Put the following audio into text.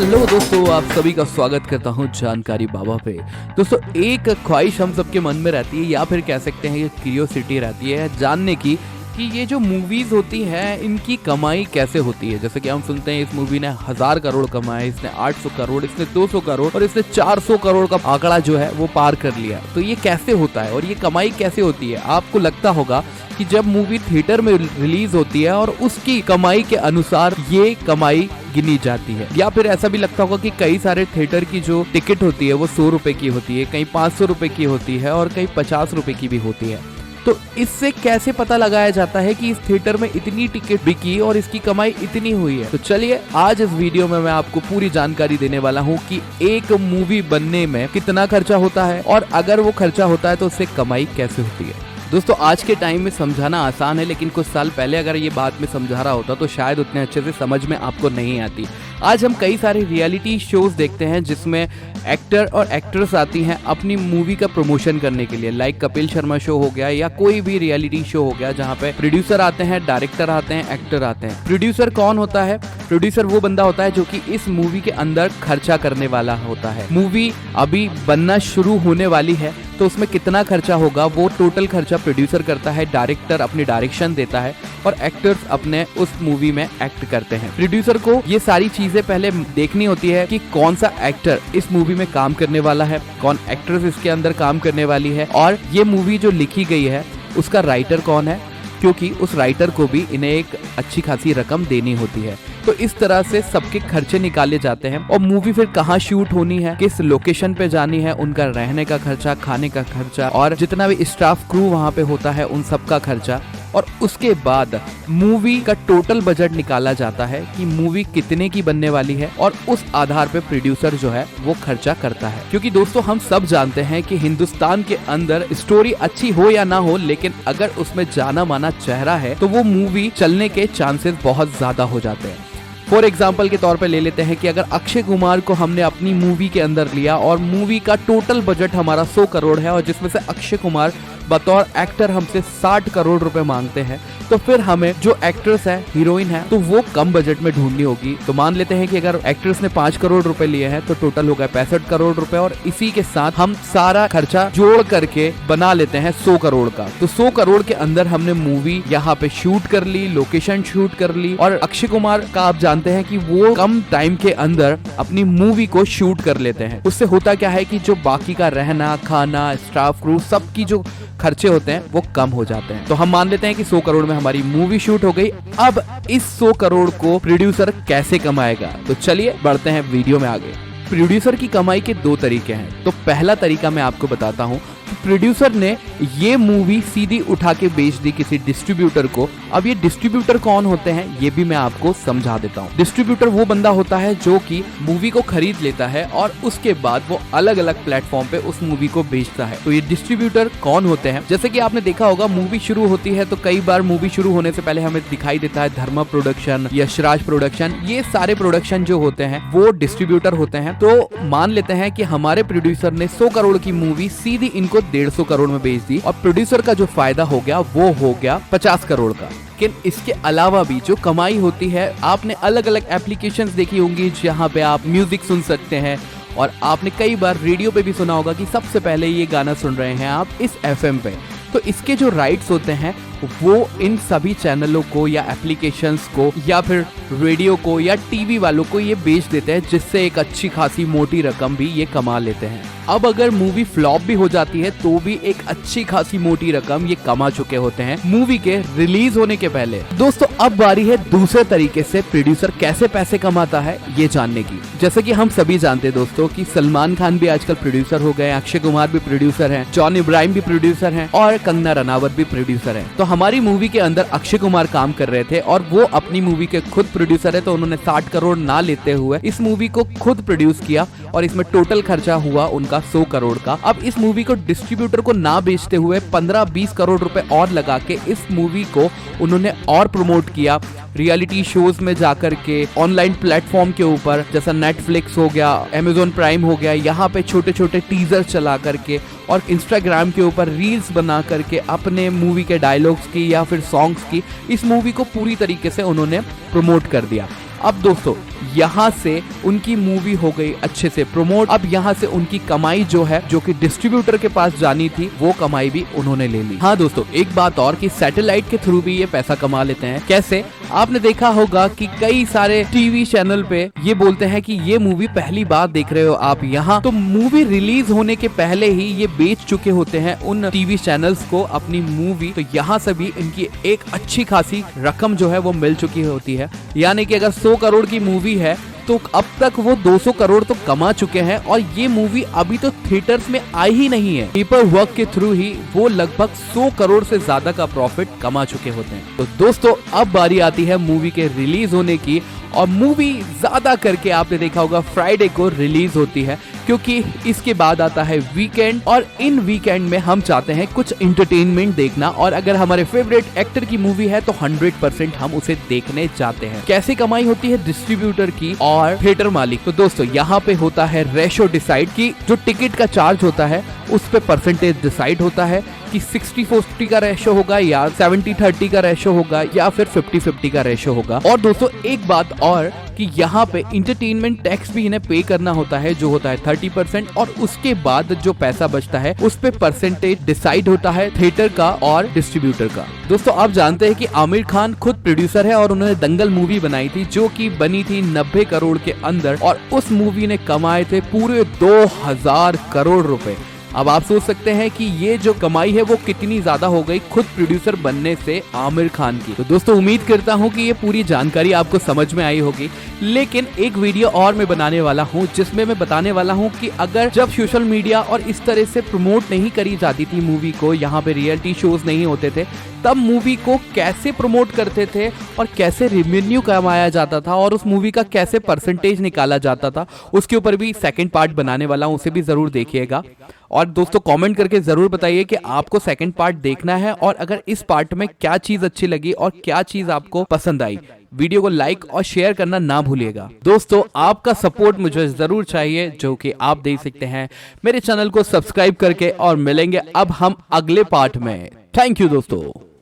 Hello दोस्तों, आप सभी का स्वागत करता हूं जानकारी बाबा पे। दोस्तों, एक ख्वाहिश हम सबके मन में रहती है या फिर कह सकते हैं कि क्यूरियोसिटी रहती है जानने की कि ये जो मूवीज होती हैं इनकी कमाई कैसे होती है। जैसे कि हम सुनते हैं इस मूवी ने 1000 करोड़ कमाए, इसने 800 करोड़, इसने 200 करोड़ और इसने 400 करोड़ का आंकड़ा जो है वो पार कर लिया। तो ये कैसे होता है और ये कमाई कैसे होती है? आपको लगता होगा कि जब मूवी थिएटर में रिलीज होती है और उसकी कमाई के अनुसार ये कमाई गिनी जाती है, या फिर ऐसा भी लगता होगा कि कई सारे थिएटर की जो टिकट होती है वो 100 रुपए की होती है, कहीं 500 रुपए की होती है और कहीं 50 रुपए की भी होती है। तो इससे कैसे पता लगाया जाता है कि इस थिएटर में इतनी टिकट बिकी और इसकी कमाई इतनी हुई है? तो चलिए आज इस वीडियो में मैं आपको पूरी जानकारी देने वाला हूँ कि एक मूवी बनने में कितना खर्चा होता है और अगर वो खर्चा होता है तो उससे कमाई कैसे होती है। दोस्तों, आज के टाइम में समझाना आसान है, लेकिन कुछ साल पहले अगर ये बात मैं समझा रहा होता तो शायद उतने अच्छे से समझ में आपको नहीं आती। आज हम कई सारे रियलिटी शोज देखते हैं जिसमें एक्टर और एक्ट्रेस आती हैं अपनी मूवी का प्रमोशन करने के लिए, लाइक कपिल शर्मा शो हो गया या कोई भी रियलिटी शो हो गया जहाँ पे प्रोड्यूसर आते हैं, डायरेक्टर आते हैं, एक्टर आते हैं। प्रोड्यूसर कौन होता है? प्रोड्यूसर वो बंदा होता है जो कि इस मूवी के अंदर खर्चा करने वाला होता है। मूवी अभी बनना शुरू होने वाली है तो उसमें कितना खर्चा होगा वो टोटल खर्चा प्रोड्यूसर करता है, डायरेक्टर अपनी डायरेक्शन देता है और एक्टर्स अपने उस मूवी में एक्ट करते हैं। प्रोड्यूसर को ये सारी चीजें पहले देखनी होती है कि कौन सा एक्टर इस मूवी में काम करने वाला है, कौन एक्ट्रेस इसके अंदर काम करने वाली है और ये मूवी जो लिखी गई है उसका राइटर कौन है, क्योंकि उस राइटर को भी इन्हें एक अच्छी खासी रकम देनी होती है। तो इस तरह से सबके खर्चे निकाले जाते हैं और मूवी फिर कहाँ शूट होनी है, किस लोकेशन पे जानी है, उनका रहने का खर्चा, खाने का खर्चा और जितना भी स्टाफ क्रू वहाँ पे होता है उन सब का खर्चा। और उसके बाद मूवी का टोटल बजट निकाला जाता है कि मूवी कितने की बनने वाली है और उस आधार पे प्रोड्यूसर जो है वो खर्चा करता है। क्योंकि दोस्तों, हम सब जानते हैं कि हिंदुस्तान के अंदर स्टोरी अच्छी हो या ना हो, लेकिन अगर उसमें जाना माना चेहरा है तो वो मूवी चलने के चांसेस बहुत ज्यादा हो जाते हैं। फॉर एग्जाम्पल के तौर पे ले लेते हैं कि अगर अक्षय कुमार को हमने अपनी मूवी के अंदर लिया और मूवी का टोटल बजट हमारा 100 करोड़ है और जिसमें से अक्षय कुमार बतौर एक्टर हमसे 60 करोड़ रुपए मांगते हैं, तो फिर हमें जो एक्ट्रेस है, हीरोइन है, तो वो कम बजट में ढूंढनी होगी। तो मान लेते हैं कि अगर एक्ट्रेस ने 5 करोड़ रुपए लिए हैं तो टोटल हो गए 65 करोड़ रुपए और इसी के साथ हम सारा खर्चा जोड़ करके बना लेते हैं 100 करोड़ का। तो 100 करोड़ के अंदर हमने मूवी यहाँ पे शूट कर ली, लोकेशन शूट कर ली और अक्षय कुमार का आप जानते हैं कि वो कम टाइम के अंदर अपनी मूवी को शूट कर लेते हैं। उससे होता क्या है कि जो बाकी का रहना, खाना, स्टाफ क्रू सबकी जो खर्चे होते हैं वो कम हो जाते हैं। तो हम मान लेते हैं कि 100 करोड़ में हमारी मूवी शूट हो गई। अब इस 100 करोड़ को प्रोड्यूसर कैसे कमाएगा? तो चलिए बढ़ते हैं वीडियो में आगे। प्रोड्यूसर की कमाई के 2 तरीके हैं। तो पहला तरीका मैं आपको बताता हूँ। प्रोड्यूसर ने ये मूवी सीधी उठा के बेच दी किसी डिस्ट्रीब्यूटर को। अब ये डिस्ट्रीब्यूटर कौन होते हैं ये भी मैं आपको समझा देता हूँ। डिस्ट्रीब्यूटर वो बंदा होता है जो कि मूवी को खरीद लेता है और उसके बाद वो अलग अलग प्लेटफॉर्म पे उस मूवी को बेचता है। तो ये डिस्ट्रीब्यूटर कौन होते हैं? जैसे कि आपने देखा होगा मूवी शुरू होती है तो कई बार मूवी शुरू होने से पहले हमें दिखाई देता है धर्मा प्रोडक्शन, यशराज प्रोडक्शन, ये सारे प्रोडक्शन जो होते हैं वो डिस्ट्रीब्यूटर होते हैं। तो मान लेते हैं कि हमारे प्रोड्यूसर ने 100 करोड़ की मूवी सीधी इनको 150 करोड़ में बेच दी और प्रोड्यूसर का जो फायदा हो गया वो हो गया 50 करोड़ का। लेकिन इसके अलावा भी जो कमाई होती है, आपने अलग अलग एप्लीकेशंस देखी होंगी जहां पे आप म्यूजिक सुन सकते हैं और आपने कई बार रेडियो पे भी सुना होगा कि सबसे पहले ये गाना सुन रहे हैं आप इस एफएम पे। तो इसके जो राइट्स होते हैं वो इन सभी चैनलों को या एप्लीकेशंस को या फिर रेडियो को या टीवी वालों को ये बेच देते हैं, जिससे एक अच्छी खासी मोटी रकम भी ये कमा लेते हैं। अब अगर मूवी फ्लॉप भी हो जाती है तो भी एक अच्छी खासी मोटी रकम ये कमा चुके होते हैं मूवी के रिलीज होने के पहले। दोस्तों, अब बारी है दूसरे तरीके से प्रोड्यूसर कैसे पैसे कमाता है ये जानने की। जैसे कि हम सभी जानते हैं दोस्तों कि सलमान खान भी आजकल प्रोड्यूसर हो गए, अक्षय कुमार भी प्रोड्यूसर हैं, जॉन इब्राहिम भी प्रोड्यूसर हैं और कंगना रनावत भी प्रोड्यूसर हैं। तो हमारी मूवी के अंदर अक्षय कुमार काम कर रहे थे और वो अपनी मूवी के खुद प्रोड्यूसर है, तो उन्होंने 60 करोड़ ना लेते हुए इस मूवी को खुद प्रोड्यूस किया और इसमें टोटल खर्चा हुआ उनका 100 करोड़ का। अब इस मूवी को डिस्ट्रीब्यूटर को ना बेचते हुए 15-20 करोड़ रुपए और लगा के इस मूवी को उन्होंने और प्रमोट किया रियलिटी शोज में जाकर के, ऑनलाइन प्लेटफॉर्म के ऊपर जैसा नेटफ्लिक्स हो गया, अमेजोन प्राइम हो गया, यहाँ पे छोटे छोटे टीजर चला करके और इंस्टाग्राम के ऊपर रील्स बना करके अपने मूवी के डायलॉग्स की या फिर सॉन्ग्स की इस मूवी को पूरी तरीके से उन्होंने प्रमोट कर दिया। अब दोस्तों यहाँ से उनकी मूवी हो गई अच्छे से प्रमोट। अब यहाँ से उनकी कमाई जो है, जो कि डिस्ट्रीब्यूटर के पास जानी थी, वो कमाई भी उन्होंने ले ली। हाँ दोस्तों, एक बात और कि सैटेलाइट के थ्रू भी ये पैसा कमा लेते हैं। कैसे? आपने देखा होगा कि कई सारे टीवी चैनल पे ये बोलते हैं कि ये मूवी पहली बार देख रहे हो आप यहाँ, तो मूवी रिलीज होने के पहले ही ये बेच चुके होते हैं उन टीवी चैनल्स को अपनी मूवी। तो यहाँ से भी इनकी एक अच्छी खासी रकम जो है वो मिल चुकी होती है। यानी कि अगर 100 करोड़ की मूवी है तो अब तक वो 200 करोड़ तो कमा चुके हैं, और ये मूवी अभी तो थिएटर्स में आई ही नहीं है। पेपर वर्क के थ्रू ही वो लगभग 100 करोड़ से ज्यादा का प्रॉफिट कमा चुके होते हैं। तो दोस्तों, अब बारी आती है मूवी के रिलीज होने की, और मूवी ज्यादा करके आपने देखा होगा फ्राइडे को रिलीज होती है, क्योंकि इसके बाद आता है वीकेंड, और इन वीकेंड में हम चाहते हैं कुछ एंटरटेनमेंट देखना, और अगर हमारे फेवरेट एक्टर की मूवी है तो 100% हम उसे देखने चाहते हैं। कैसे कमाई होती है डिस्ट्रीब्यूटर की और थिएटर मालिक? तो दोस्तों, यहाँ पे होता है रेशो डिसाइड, की जो टिकट का चार्ज होता है उस पे परसेंटेज डिसाइड होता है कि 60-40 का रेशो होगा, या 70-30 का रेशो होगा, या फिर 50-50 का रेशो होगा। और दोस्तों, एक बात और कि यहाँ पे इंटरटेनमेंट टैक्स भी इन्हें पे करना होता है, जो होता है 30%, और उसके बाद जो पैसा बचता है उस पे परसेंटेज डिसाइड होता है थिएटर का और डिस्ट्रीब्यूटर का। दोस्तों, आप जानते हैं कि आमिर खान खुद प्रोड्यूसर है, और उन्होंने दंगल मूवी बनाई थी जो कि बनी थी 90 करोड़ के अंदर, और उस मूवी ने कमाए थे पूरे 2000 करोड़ रुपए। अब आप सोच सकते हैं कि ये जो कमाई है वो कितनी ज्यादा हो गई खुद प्रोड्यूसर बनने से आमिर खान की। तो दोस्तों, उम्मीद करता हूँ कि ये पूरी जानकारी आपको समझ में आई होगी, लेकिन एक वीडियो और मैं बनाने वाला हूँ जिसमें मैं बताने वाला हूँ कि अगर जब सोशल मीडिया और इस तरह से प्रमोट नहीं करी जाती थी मूवी को, यहाँ पे रियलिटी शोज नहीं होते थे, तब मूवी को कैसे प्रमोट करते थे और कैसे रेवेन्यू कमाया जाता था, और उस मूवी का कैसे परसेंटेज निकाला जाता था, उसके ऊपर भी सेकंड पार्ट बनाने वाला हूँ, उसे भी जरूर देखिएगा। और दोस्तों, कमेंट करके जरूर बताइए कि आपको सेकंड पार्ट देखना है, और अगर इस पार्ट में क्या चीज अच्छी लगी और क्या चीज आपको पसंद आई। वीडियो को लाइक और शेयर करना ना भूलिएगा। दोस्तों, आपका सपोर्ट मुझे जरूर चाहिए, जो कि आप दे सकते हैं मेरे चैनल को सब्सक्राइब करके, और मिलेंगे अब हम अगले पार्ट में। थैंक यू दोस्तों।